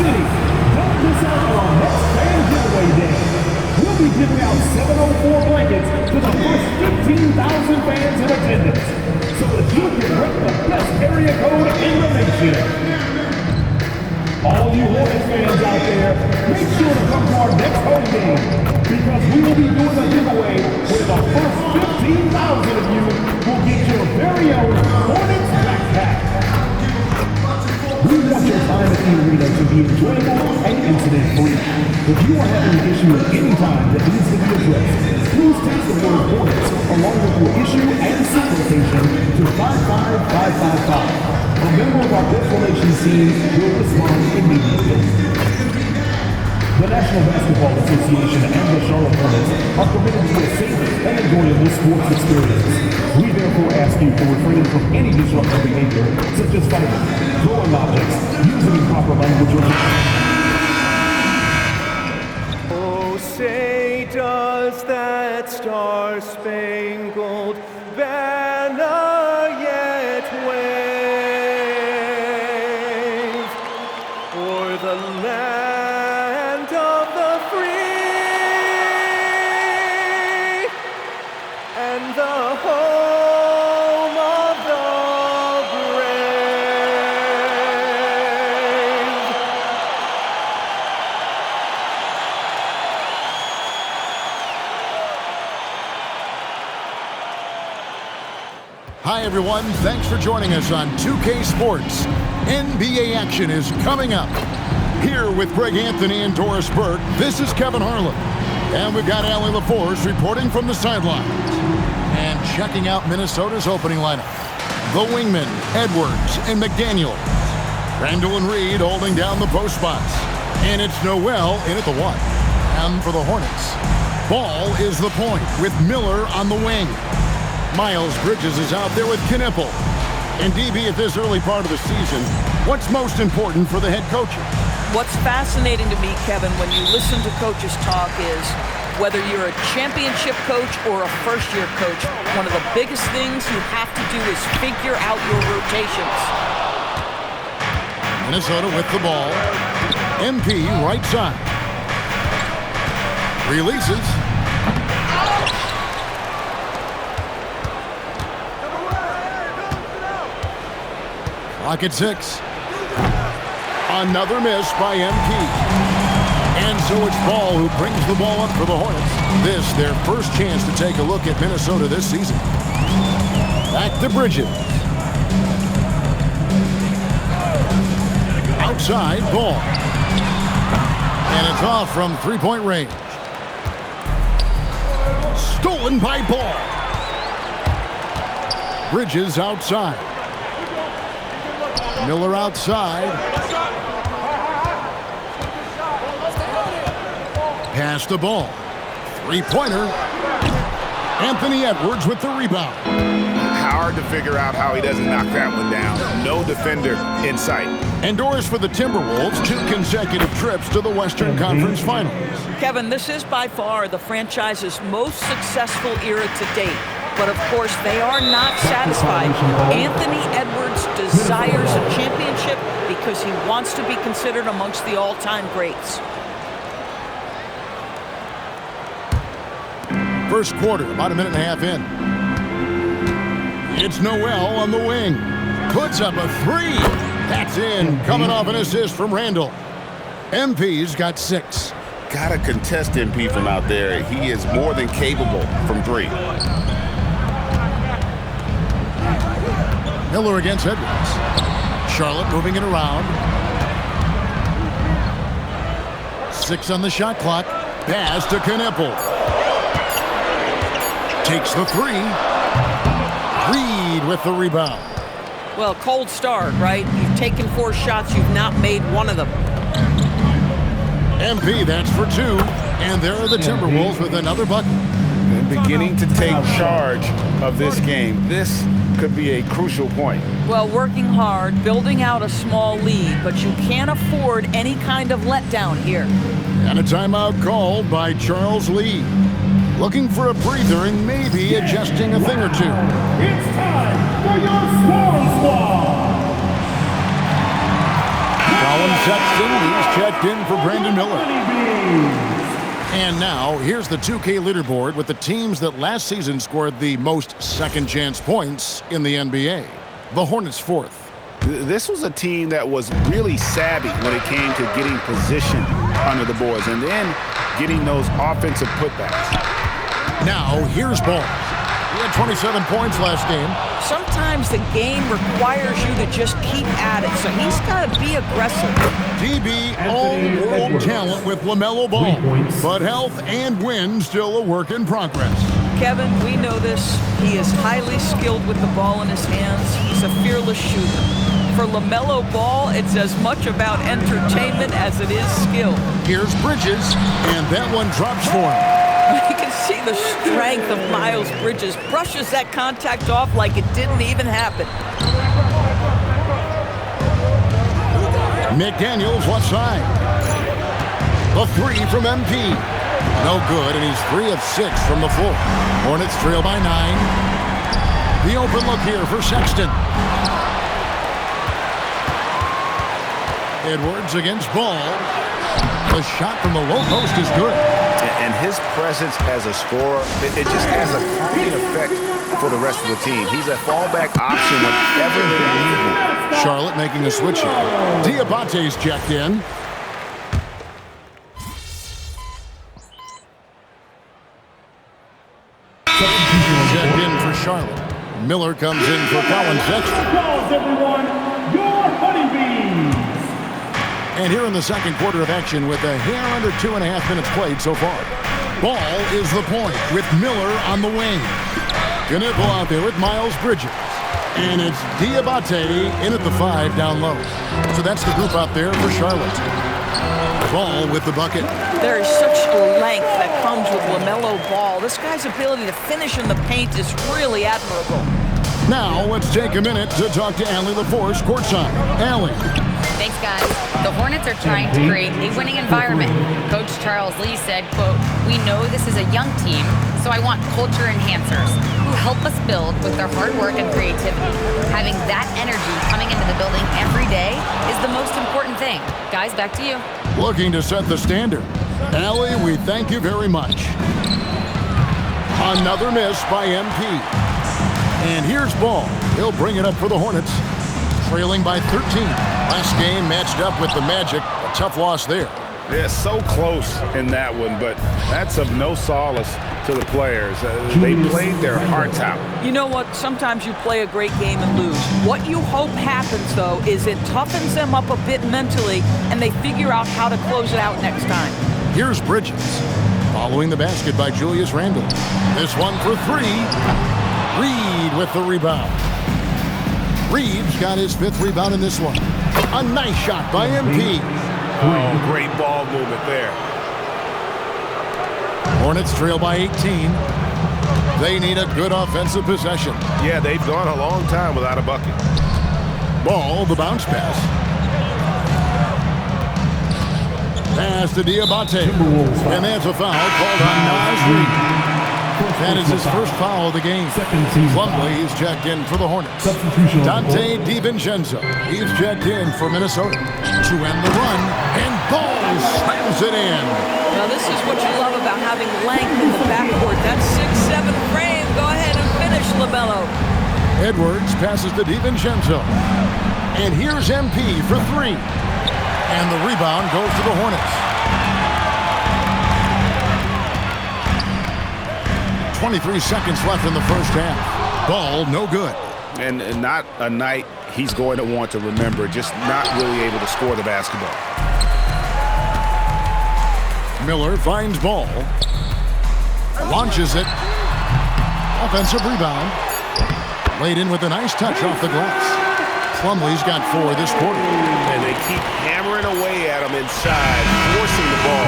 City. Don't miss out on our next fan giveaway day. We'll be giving out 704 blankets to the first 15,000 fans in attendance, so that you can rent the best area code in the nation. All you Hornets fans out there, make sure to come to our next home game, because we will be doing a giveaway where the first 15,000 of you will get your very own Hornets backpack. We want your time at the arena to be enjoyable and incident-free. If you are having an issue at any time that needs to be addressed, please text the word Hornets along with your issue and seat location to 55555. A member of our guest relations team will respond immediately. The National Basketball Association and the Charlotte Hornets are committed to a safe and enjoyable sports experience. We therefore ask you to refrain from any disruptive behavior, such as fighting, throwing objects, using improper language, or... Oh, say does that star-spangled banner yet wave o'er the land of the free and the home of the brave. Hi everyone, thanks for joining us on 2K Sports. NBA action is coming up. Here with Greg Anthony and Doris Burke, this is Kevin Harlan. And we've got Allie LaForce reporting from the sidelines. And checking out Minnesota's opening lineup. The wingmen, Edwards and McDaniel. Randall and Reed holding down the post spots. And it's Noel in at the one. And for the Hornets, Ball is the point with Miller on the wing. Miles Bridges is out there with Knipple. And DB, at this early part of the season, what's most important for the head coaches? What's fascinating to me, Kevin, when you listen to coaches talk is whether you're a championship coach or a first-year coach, one of the biggest things you have to do is figure out your rotations. Minnesota with the ball. MP right side. Releases. Clock at 6. Another miss by MP. And so it's Ball who brings the ball up for the Hornets. This, their first chance to take a look at Minnesota this season. Back to Bridges. Outside, Ball. And it's off from three-point range. Stolen by Ball. Bridges outside. Miller outside. Pass the ball. Three-pointer. Anthony Edwards with the rebound. Hard to figure out how he doesn't knock that one down. No defender in sight. And Doris for the Timberwolves, 2 consecutive trips to the Western Conference Finals. Kevin, this is by far the franchise's most successful era to date. But of course, they are not satisfied. Anthony Edwards desires a championship because he wants to be considered amongst the all-time greats. First quarter, about a minute and a half in. It's Noel on the wing. Puts up a three. That's in, coming off an assist from Randall. MP's got 6. Gotta contest MP from out there. He is more than capable from 3. Miller against Edwards. Charlotte moving it around. 6 on the shot clock. Pass to Knipple. Takes the 3. Reed with the rebound. Well, cold start, right? You've taken 4 shots. You've not made one of them. MP, that's for 2. And there are the Timberwolves with another bucket. And beginning to take charge of this game. This could be a crucial point. Well, working hard, building out a small lead, but you can't afford any kind of letdown here. And a timeout called by Charles Lee. Looking for a breather and maybe adjusting a thing or 2. It's time for your Swarm Squad. Colin Sexton, he's checked in for Brandon Miller. And now, here's the 2K leaderboard with the teams that last season scored the most second-chance points in the NBA. The Hornets fourth. This was a team that was really savvy when it came to getting position under the boards and then getting those offensive putbacks. Now, here's Ball. He had 27 points last game. Sometimes the game requires you to just keep at it, so he's got to be aggressive. DB all-world talent with LaMelo Ball, but health and win still a work in progress. Kevin, we know this. He is highly skilled with the ball in his hands. He's a fearless shooter. For LaMelo Ball, it's as much about entertainment as it is skill. Here's Bridges, and that one drops for him. You can see the strength of Miles Bridges. Brushes that contact off like it didn't even happen. McDaniels left side. The three from MP. No good, and he's 3 of 6 from the floor. Hornets trail by 9. The open look here for Sexton. Edwards against Ball. The shot from the low post is good. And his presence as a scorer, it just has a calming effect for the rest of the team. He's a fallback option whenever they need him. Charlotte making a switch here. Diabate's checked in. Checked in for Charlotte. Miller comes in for Colin Sexton. Everyone, your honeybees. And here in the second quarter of action with a hair under 2.5 minutes played so far. Ball is the point with Miller on the wing. Knipple out there with Miles Bridges. And it's Diabate in at the 5 down low. So that's the group out there for Charlotte. Ball with the bucket. There is such length that comes with LaMelo Ball. This guy's ability to finish in the paint is really admirable. Now let's take a minute to talk to Allie LaForce courtside. Allie. Thanks, guys. The Hornets are trying to create a winning environment. Coach Charles Lee said, quote, "We know this is a young team, so I want culture enhancers who help us build with their hard work and creativity. Having that energy coming into the building every day is the most important thing." Guys, back to you. Looking to set the standard. Allie, we thank you very much. Another miss by MP. And here's Ball. He'll bring it up for the Hornets. Trailing by 13. Last game matched up with the Magic. A tough loss there. They're so close in that one, but that's of no solace to the players. They played their hearts out. You know what? Sometimes you play a great game and lose. What you hope happens, though, is it toughens them up a bit mentally, and they figure out how to close it out next time. Here's Bridges. Following the basket by Julius Randle. This one for 3. Reed with the rebound. Reed's got his 5th rebound in this one. A nice shot by MP. Oh, great ball movement there. Hornets trail by 18. They need a good offensive possession. Yeah, they've gone a long time without a bucket. Ball, the bounce pass. Pass to Diabate. And that's a foul called on Naz Reid. That is his first foul of the game. Plumlee is checked in for the Hornets. Dante DiVincenzo, he's checked in for Minnesota. To end the run, and Ball slams it in. Now, this is what you love about having length in the backcourt. That 6'7" frame. Go ahead and finish, LaMelo. Edwards passes to DiVincenzo. And here's MP for 3. And the rebound goes to the Hornets. 23 seconds left in the first half. Ball, no good. And not a night he's going to want to remember, just not really able to score the basketball. Miller finds Ball. Launches it. Offensive rebound. Laid in with a nice touch off the glass. Plumlee's got 4 this quarter. And they keep hammering away at him inside, forcing the ball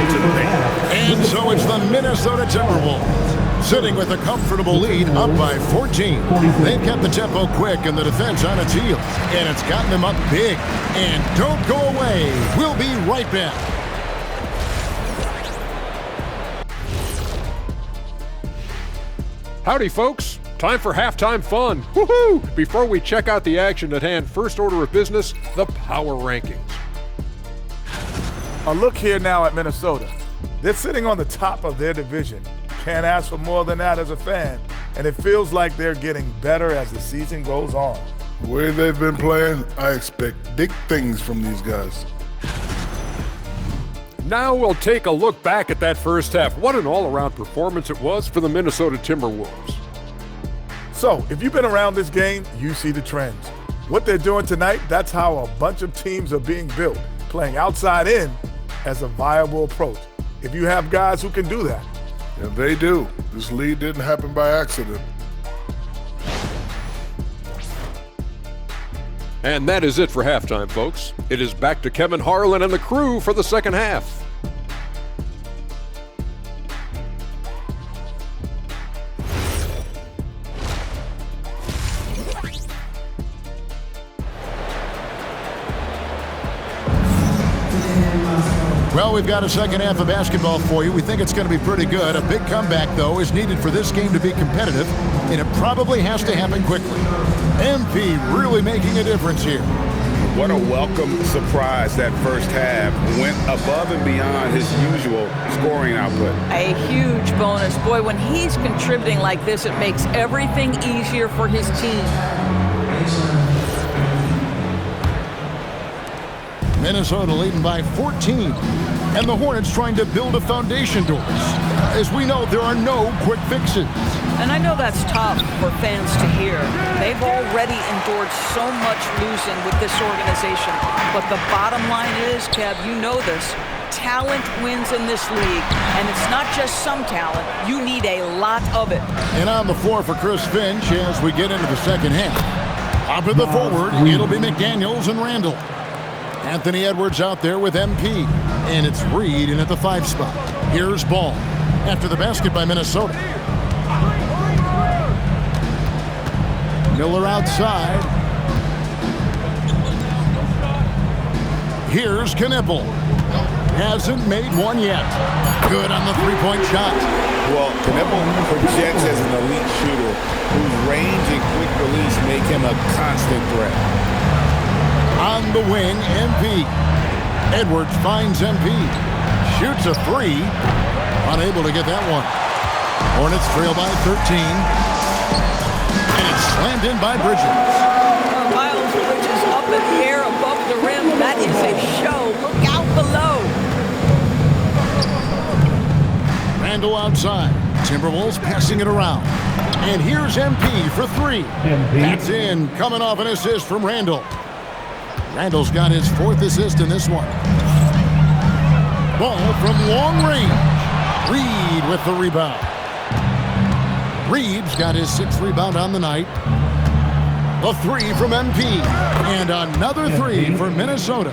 into the paint. And so it's the Minnesota Timberwolves sitting with a comfortable lead up by 14. They've kept the tempo quick and the defense on its heels. And it's gotten them up big. And don't go away. We'll be right back. Howdy, folks. Time for halftime fun. Woohoo! Before we check out the action at hand, first order of business, the Power Rankings. A look here now at Minnesota. They're sitting on the top of their division. Can't ask for more than that as a fan. And it feels like they're getting better as the season goes on. The way they've been playing, I expect big things from these guys. Now we'll take a look back at that first half. What an all-around performance it was for the Minnesota Timberwolves. So, if you've been around this game, you see the trends. What they're doing tonight, that's how a bunch of teams are being built, playing outside in as a viable approach. If you have guys who can do that. And they do. This lead didn't happen by accident. And that is it for halftime, folks. It is back to Kevin Harlan and the crew for the second half. Well, we've got a second half of basketball for you. We think it's going to be pretty good. A big comeback, though, is needed for this game to be competitive, and it probably has to happen quickly. MP really making a difference here. What a welcome surprise that first half. Went above and beyond his usual scoring output. A huge bonus. Boy, when he's contributing like this, it makes everything easier for his team. Minnesota leading by 14, and the Hornets trying to build a foundation towards. As we know, there are no quick fixes. And I know that's tough for fans to hear. They've already endured so much losing with this organization. But the bottom line is, Kev, you know this, talent wins in this league. And it's not just some talent. You need a lot of it. And on the floor for Chris Finch as we get into the second half. Up in the forward, it'll be McDaniels and Randall. Anthony Edwards out there with MP. And it's Reed in at the 5 spot. Here's Ball after the basket by Minnesota. Miller outside. Here's Knippel. Hasn't made one yet. Good on the three-point shot. Well, Knippel projects as an elite shooter whose range and quick release make him a constant threat. On the wing, MP. Edwards finds MP. Shoots a 3. Unable to get that one. Hornets trail by 13. And it's slammed in by Bridges. Miles Bridges up in the air above the rim. That is a show. Look out below. Randall outside. Timberwolves passing it around. And here's MP for 3. That's in. Coming off an assist from Randall. Randall's got his 4th assist in this one. Ball from long range. Reed with the rebound. Reed's got his 6th rebound on the night. A 3 from MP. And another 3 for Minnesota.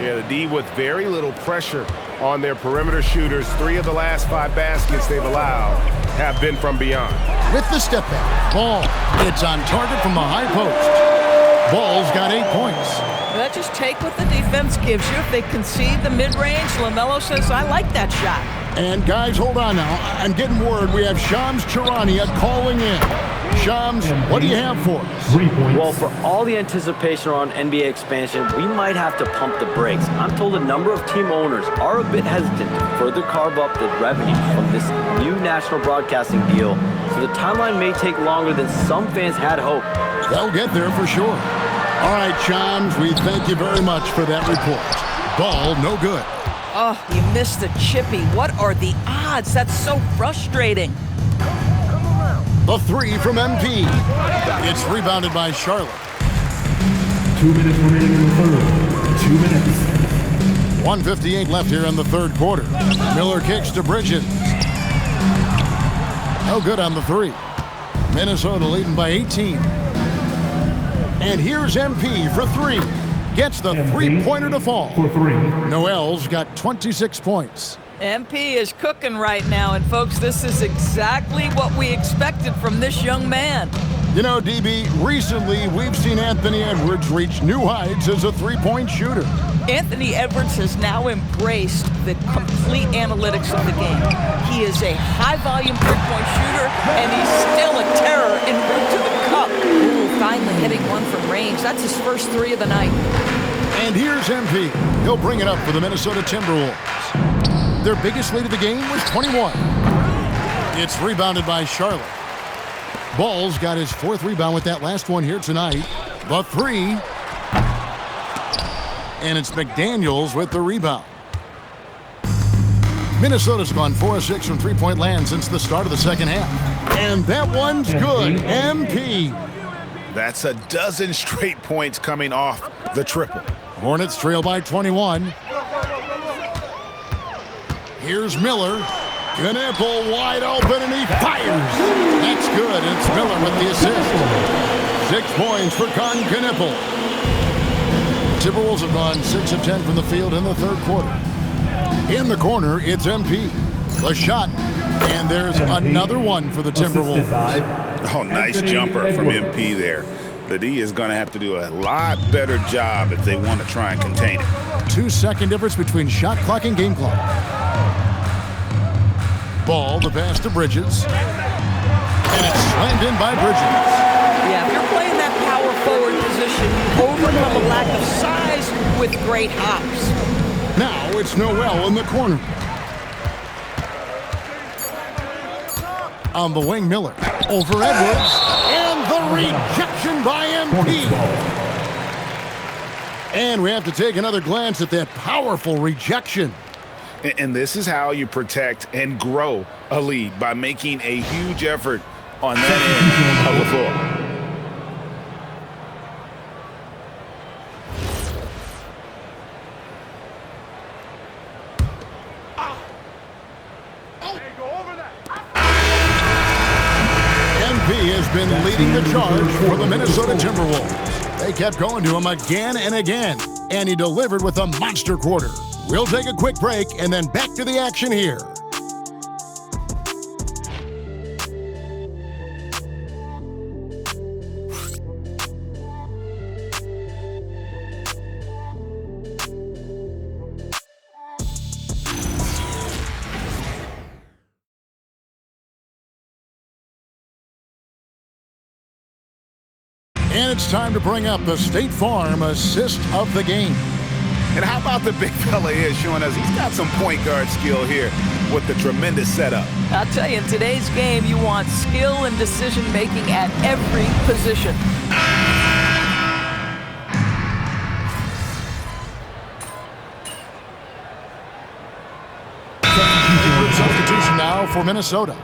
Yeah, the D with very little pressure on their perimeter shooters. 3 of the last 5 baskets they've allowed have been from beyond. With the step back. Ball. It's on target from the high post. Ball's got 8 points. Well, just take what the defense gives you. If they concede the mid-range, LaMelo says, I like that shot. And guys, hold on now. I'm getting word we have Shams Charania calling in. Shams, what do you have for us? Well, for all the anticipation around NBA expansion, we might have to pump the brakes. I'm told a number of team owners are a bit hesitant to further carve up the revenue from this new national broadcasting deal, so the timeline may take longer than some fans had hoped. They'll get there for sure. All right, Shams, we thank you very much for that report. Ball, no good. Oh, you missed the chippy. What are the odds? That's so frustrating. The 3 from MP. It's rebounded by Charlotte. 2 minutes remaining in the third. 2 minutes. 1:58 left here in the third quarter. Miller kicks to Bridges. No good on the 3. Minnesota leading by 18. And here's MP for 3. Gets the three-pointer to fall. For 3. Noel's got 26 points. MP is cooking right now, and folks, this is exactly what we expected from this young man. You know, DB, recently we've seen Anthony Edwards reach new heights as a three-point shooter. Anthony Edwards has now embraced the complete analytics of the game. He is a high-volume three-point shooter, and he's still a terror en route to the cup. Ooh, finally hitting one from range. That's his first 3 of the night. And here's MP. He'll bring it up for the Minnesota Timberwolves. Their biggest lead of the game was 21. It's rebounded by Charlotte. Ball's got his 4th rebound with that last one here tonight. The 3. And it's McDaniels with the rebound. Minnesota's gone 4 of 6 from three-point land since the start of the second half. And that one's good. MP. That's a dozen straight points coming off the triple. Hornets trail by 21. Here's Miller. Knueppel wide open, and he fires. That's good. It's Miller with the assist. 6 points for Con Knueppel. Timberwolves have gone 6 of 10 from the field in the third quarter. In the corner, it's MP. The shot, and there's another one for the Timberwolves. Oh, nice jumper from MP there. The D is going to have to do a lot better job if they want to try and contain it. 2-second difference between shot clock and game clock. Ball, the pass to Bridges. And it's slammed in by Bridges. Yeah, if you're playing that power forward position, you overcome a lack of size with great hops. Now it's Noel in the corner. On the wing, Miller. Over Edwards. And the rejection by MP. And we have to take another glance at that powerful rejection. And this is how you protect and grow a lead, by making a huge effort on that end of the floor. MP has been leading the charge for the Minnesota Timberwolves. They kept going to him again and again, and he delivered with a monster quarter. We'll take a quick break and then back to the action here. And it's time to bring up the State Farm assist of the game. And how about the big fella here showing us he's got some point guard skill here with the tremendous setup. I'll tell you, in today's game, you want skill and decision-making at every position. Substitution now for Minnesota.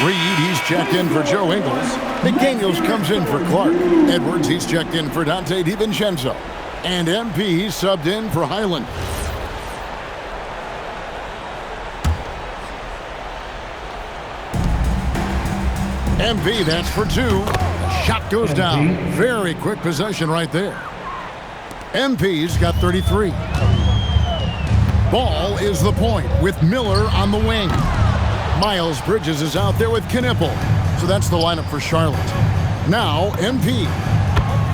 Reed, he's checked in for Joe Ingles. McDaniels comes in for Clark. Edwards, he's checked in for Dante DiVincenzo. And MP subbed in for Highland. MP, that's for 2. Shot goes down. Very quick possession right there. MP's got 33. Ball is the point with Miller on the wing. Miles Bridges is out there with Knueppel. So that's the lineup for Charlotte. Now MP.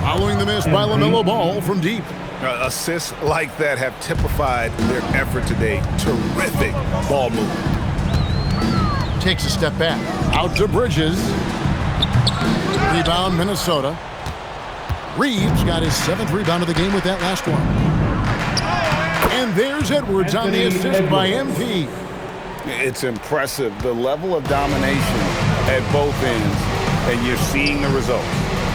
Following the miss by LaMelo Ball from deep. Assists like that have typified their effort today. Terrific ball movement. Takes a step back. Out to Bridges. Rebound Minnesota. Reeves got his 7th rebound of the game with that last one. And there's Edwards on the assist by MP. It's impressive, the level of domination at both ends, and you're seeing the results.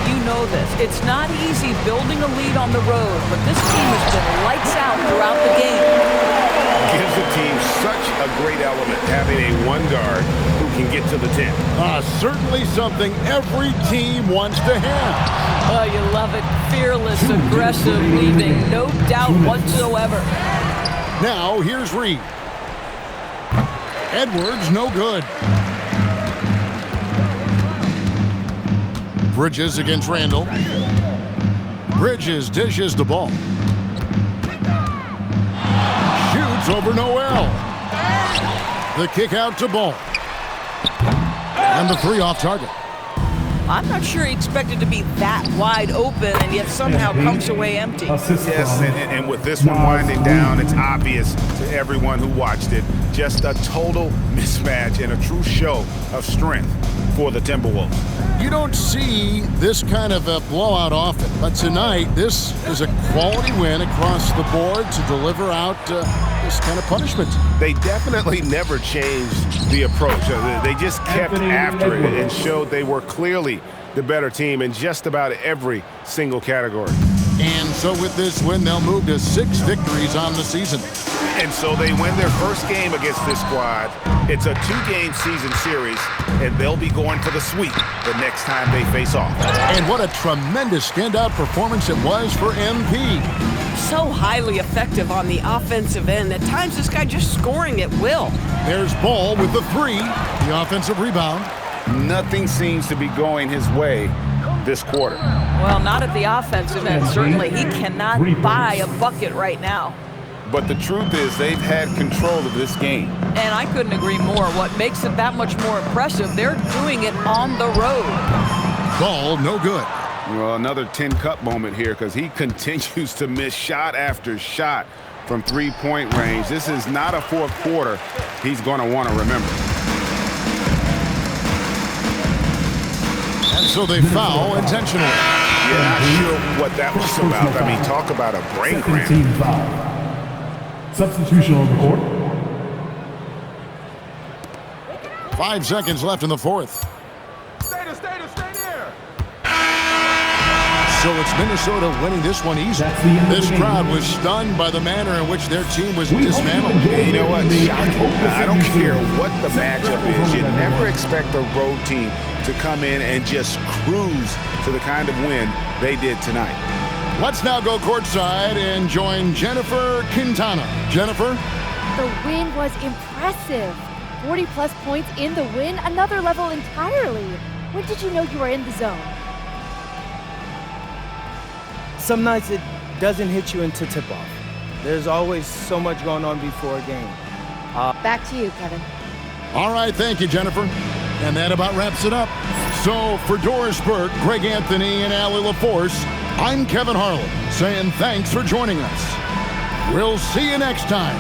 You know this. It's not easy building a lead on the road, but this team has been lights out throughout the game. Gives the team such a great element, having a one guard who can get to the 10. Certainly something every team wants to have. Oh, you love it. Fearless, aggressive, leaving no doubt whatsoever. Now, here's Reed. Edwards, no good. Bridges against Randall. Bridges dishes the ball. Shoots over Noel. The kick out to Ball. And the 3 off target. I'm not sure he expected to be that wide open and yet somehow comes away empty. Yes, and with this one winding down, it's obvious to everyone who watched it. Just a total mismatch and a true show of strength for the Timberwolves. You don't see this kind of a blowout often, but tonight this is a quality win across the board to deliver out this kind of punishment. They definitely never changed the approach. They just kept after it and showed they were clearly the better team in just about every single category. And so with this win, they'll move to 6 victories on the season. And so they win their first game against this squad. It's a 2-game season series, and they'll be going for the sweep the next time they face off. And what a tremendous standout performance it was for MP. So highly effective on the offensive end. At times, this guy just scoring at will. There's Ball with the 3, the offensive rebound. Nothing seems to be going his way this quarter. Well, not at the offensive end, certainly. He cannot buy a bucket right now. But the truth is they've had control of this game. And I couldn't agree more. What makes it that much more impressive, they're doing it on the road. Ball, no good. Well, another tin cup moment here because he continues to miss shot after shot from 3-point range. This is not a fourth quarter he's going to want to remember. And so they foul intentionally. Yeah, not sure what that was about. I mean, talk about a brain cramp. Team foul. Substitution on the court. 5 seconds left in the fourth. Stay there. So it's Minnesota winning this one easily. This crowd was stunned by the manner in which their team was dismantled. You know what? Shocking. I don't care what the matchup is. You never expect a road team to come in and just cruise to the kind of win they did tonight. Let's now go courtside and join Jennifer Quintana. Jennifer? The win was impressive. 40-plus points in the win, another level entirely. When did you know you were in the zone? Some nights it doesn't hit you into tip-off. There's always so much going on before a game. Back to you, Kevin. All right, thank you, Jennifer. And that about wraps it up. So for Doris Burke, Greg Anthony, and Allie LaForce, I'm Kevin Harlan saying thanks for joining us. We'll see you next time